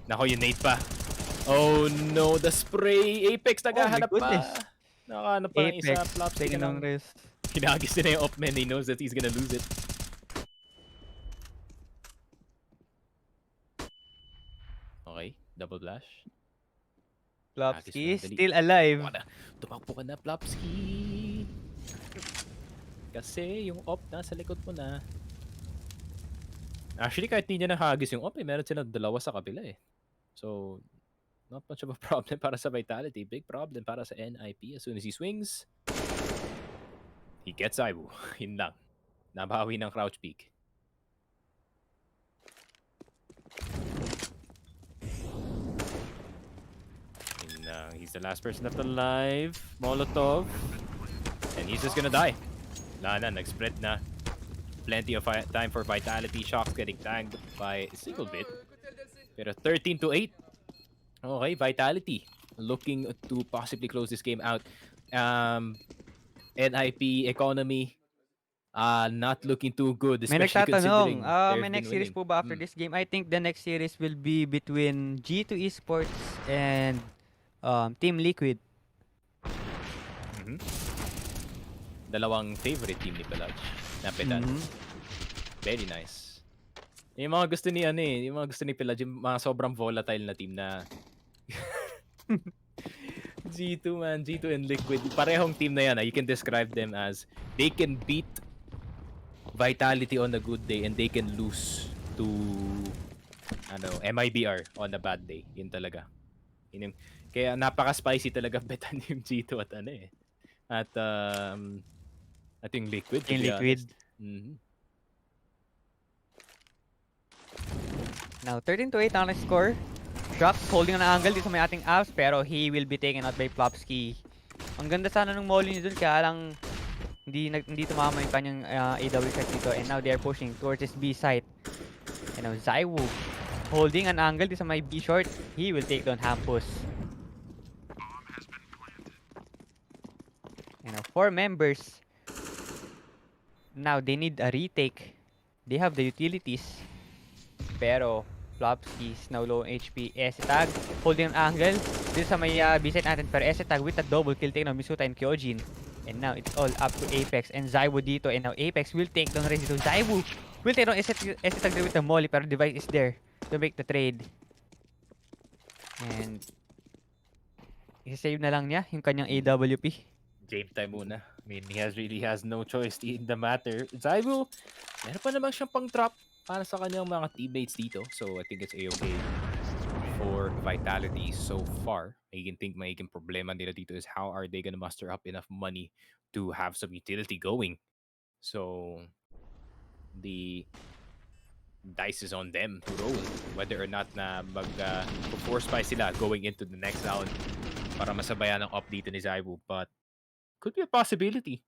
Nako, yung nade pa. Oh no, the spray. Apex naghahanap pa. Nakahanap pa ng isa. Plapski ka ng risk. Kinagis na yung op man. He knows that he's gonna lose it. Okay, double flash. Plopsky still alive. Tumakbo ka na, Plopsky. Kasi yung op nasa likod mo na. Actually, kahit hindi niya nahagis yung op, meron silang dalawa sa kabila eh. So, not much of a problem para sa Vitality. Big problem para sa NIP. As soon as he swings, he gets Ibu. Yun lang. Nabawi ng crouch peak. He's the last person left alive. Molotov. And he's just gonna die. Wala na, nag-spread na. Plenty of time for Vitality. Shox getting tagged by a single bit. Pero 13-8. Okay, Vitality looking to possibly close this game out. NIP economy not looking too good, especially considering may next series po ba after this game? I think the next series will be between G2 Esports and Team Liquid. Dalawang favorite team ni Pelage. Napetan. Very nice. Yung mga gusto ni yung mga gusto ni Pelage, yung mga sobrang volatile na team na G2 man, G2 and Liquid. Parehong team na yan. You can describe them as they can beat Vitality on a good day and they can lose to MIBR on a bad day. Yun talaga. Yun yung, kaya napaka-spicy talaga betan yung G2 at at yung Liquid. Yung Liquid. Now, 13-8 ang score. Shox holding an angle dito sa may ating abs pero he will be taken out by Plopsky. Ang ganda sana nung molly niya dun kaya lang hindi tumama yung kanyang AW set dito and now they are pushing towards his B site. And now Zaiwu holding an angle dito sa may B short. He will take down Hampus. And now 4 members. Now they need a retake. They have the utilities. Pero Plopsky is now low HP. S-Tag holding an angle dito sa may B site natin pero S-Tag with a double kill take na Misuta and Kyojin. And now it's all up to Apex and Zaiwu dito. And now Apex will take down rin dito. Zaiwu will take down S-Tag with the molly pero device is there to make the trade. And i-save na lang niya yung kanyang AWP. Game time muna. I mean, he really has no choice in the matter. Zaiwu, meron pa naman siyang pang-trap para sa kanyang mga teammates dito. So I think it's A-okay for Vitality so far. Magiging problema nila dito is how are they gonna muster up enough money to have some utility going. So the dice is on them to roll. Whether or not na force buy sila going into the next round para masabayan ng up dito ni Zaibu. But could be a possibility.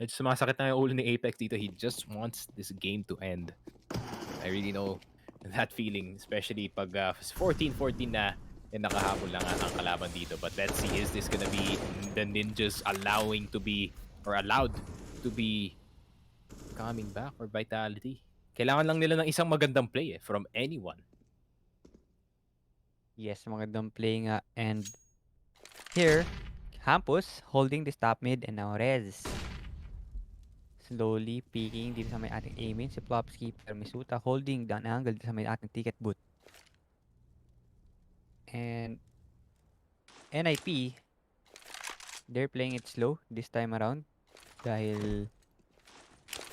Medyo sumasakit na yung ulo ni Apex dito. He just wants this game to end. I really know that feeling, especially pag 14-14 na and nakahabol lang ang kalaban dito. But let's see, is this gonna be the Ninjas allowed to be coming back or Vitality? Kailangan lang nila ng isang magandang play from anyone. Yes, magandang play nga. And here, Hampus holding this top mid and now Rez. Slowly peeking dito sa may ating aiming. Si Plopsky pero Misuta holding down angle dito sa may ating ticket booth. And NIP, they're playing it slow this time around. Dahil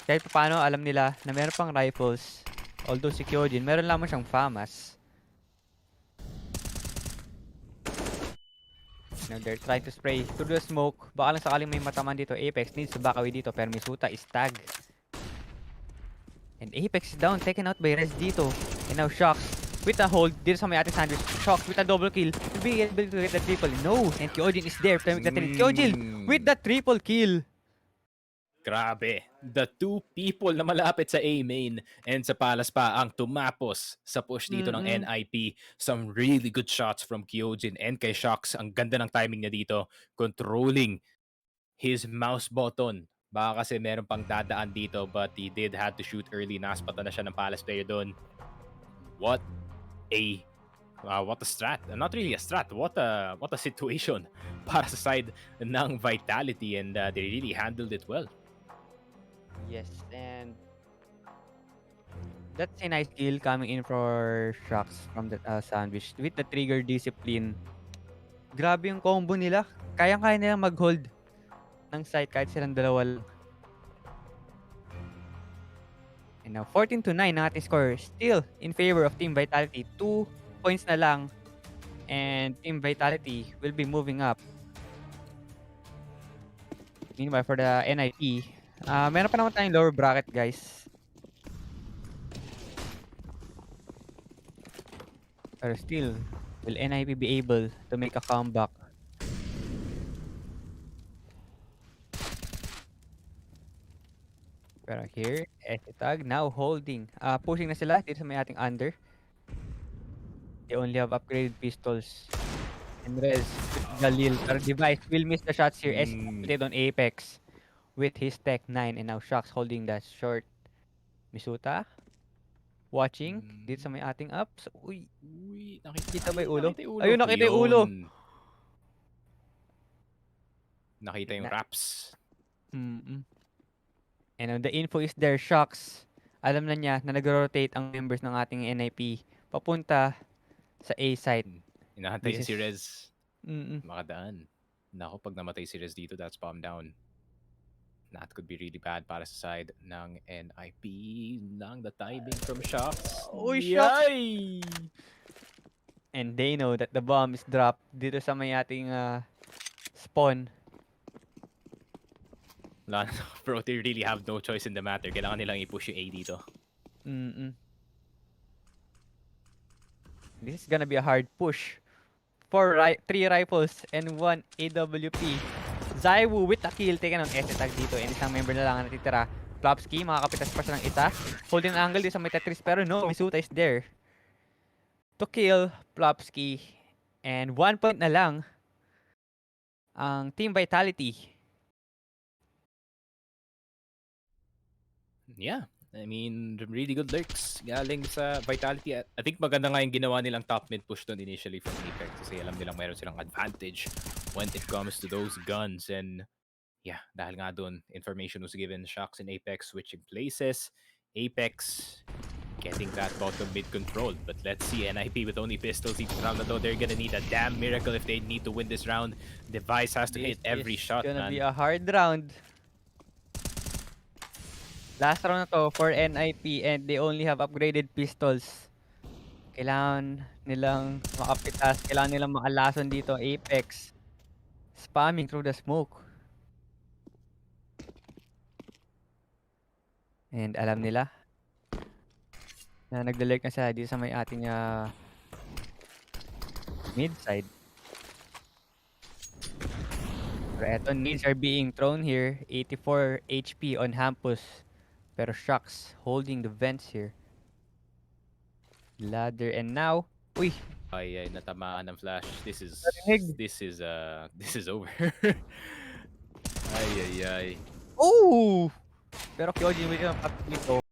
kahit paano alam nila na meron pang rifles. Although si Kyojin, meron lamang siyang FAMAS. Now they're trying to spray through the smoke. Baka lang sakaling may mataman dito. Apex needs to back away dito. Pero Misuta is tag. And Apex is down. Taken out by Rez dito. And now Shocks with a hold. Dito sa may ating sandwich. Shocks with a double kill. To be able to get the triple. No! And Kyojin is there. Kyojin with the triple kill. Grabe. The two people na malapit sa A main and sa Palace pa ang tumapos sa push dito ng NIP. Some really good shots from Kyojin and kay Shocks. Ang ganda ng timing niya dito. Controlling his mouse button. Baka kasi meron pang dadaan dito but he did have to shoot early. Naspatan na siya ng Palace player doon. What a strat. Not really a strat. What a situation para sa side ng Vitality and they really handled it well. Yes, and that's a nice kill coming in for Shocks from the sandwich with the trigger discipline. Grabe yung combo nila. Kayang-kaya nilang mag-hold ng site kahit silang dalawa lang. And now 14-9 ang ating score. Still in favor of Team Vitality. 2 points na lang. And Team Vitality will be moving up. Meanwhile, for the NIP, meron pa naman tayong lower bracket, guys. Pero still, will NIP be able to make a comeback? Pero here, Tag now holding. Pushing na sila dito sa may ating under. They only have upgraded pistols. And Rez with Galil. Pero Device will miss the shots here. Played on Apex with his Tech 9. And now Shocks holding that short. Misuta watching dito sa may ating ups. Uy, nakikita ba yung ulo? Ayun, nakita yung ulo. Nakita yung wraps. And the info is there, Shocks. Alam na niya na nag-rotate ang members ng ating NIP papunta sa A site. Inahantayin si Rez. Makadaan. Nako, pag namatay si Rez dito, that's bomb down. That could be really bad para sa side ng NIP. Nang the timing from Shocks. Oh, Shocks! And they know that the bomb is dropped dito sa may ating spawn. Bro, they really have no choice in the matter. Kailangan nilang i-push yung A dito. This is gonna be a hard push. 3 rifles and 1 AWP. Zaiwu with a kill taken on S-tag dito. And isang member na lang ang natitira. Plopsky, makakapitas pa siya ng isa. Holding an angle dito sa may Tetris. Pero no, Misuta is there to kill Plopsky. And 1 point na lang ang Team Vitality. Yeah. I mean, really good lurks galing sa Vitality. I think maganda nga yung ginawa nilang top mid push doon initially from Apex kasi alam nilang meron silang advantage when it comes to those guns. And yeah, dahil nga doon, information was given. Shocks and Apex switching places. Apex getting that bottom mid control. But let's see, NIP with only pistols each round na to, they're gonna need a damn miracle if they need to win this round. Device has to hit every shot, It's gonna man. be a hard round. Last round na to for NIP and they only have upgraded pistols. Kailangan nilang makapitas. Kailangan nilang makalason dito. Apex spamming through the smoke. And alam nila Na naglalurk na siya dito sa may ating mid side. Pero eto, needs are being thrown here. 84 HP on Hampus. Pero Shucks holding the vents here. Ladder and now, uy, Ay, natamaan ng flash. This is narinig. this is over. ay. Oh! Pero Kyojin will yung patok nito.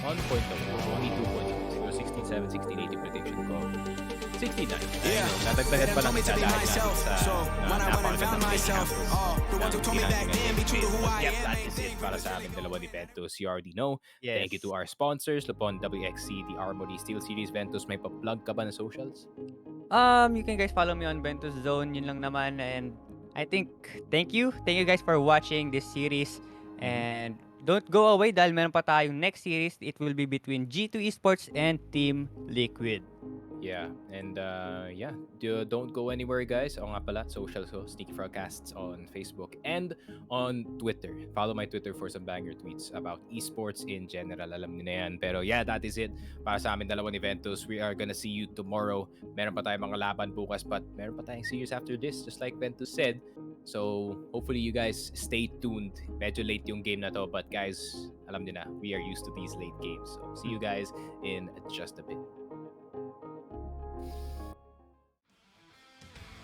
On point naman. 22 points. Siguro 67, 16, 80 prediction ko. 69. Yeah. Nadagdagan pa lang isa dahil natin sa napakagandang play niya. Yep, that is it para sa aming dalawa ni Ventus. You already know. Yes. Thank you to our sponsors, Lupon WXC, the Armory Steel Series. Ventus, may pa-plug ka ba na socials? You can guys follow me on Ventus Zone, yun lang naman. And I think, thank you guys for watching this series. And don't go away dahil meron pa tayong next series. It will be between G2 Esports and Team Liquid. Yeah, and don't go anywhere, guys. Oo nga pala, socials ko, Sneaky Frogcasts on Facebook and on Twitter. Follow my Twitter for some banger tweets about esports in general. Alam niyo na yan. Pero yeah, that is it. Para sa amin dalawa ni Ventus, we are gonna see you tomorrow. Meron pa tayong mga laban bukas, but meron pa tayong series after this, just like Ventus said. So, hopefully you guys stay tuned. Medyo late yung game na to, but guys, alam niyo na, we are used to these late games. So, see you guys in just a bit.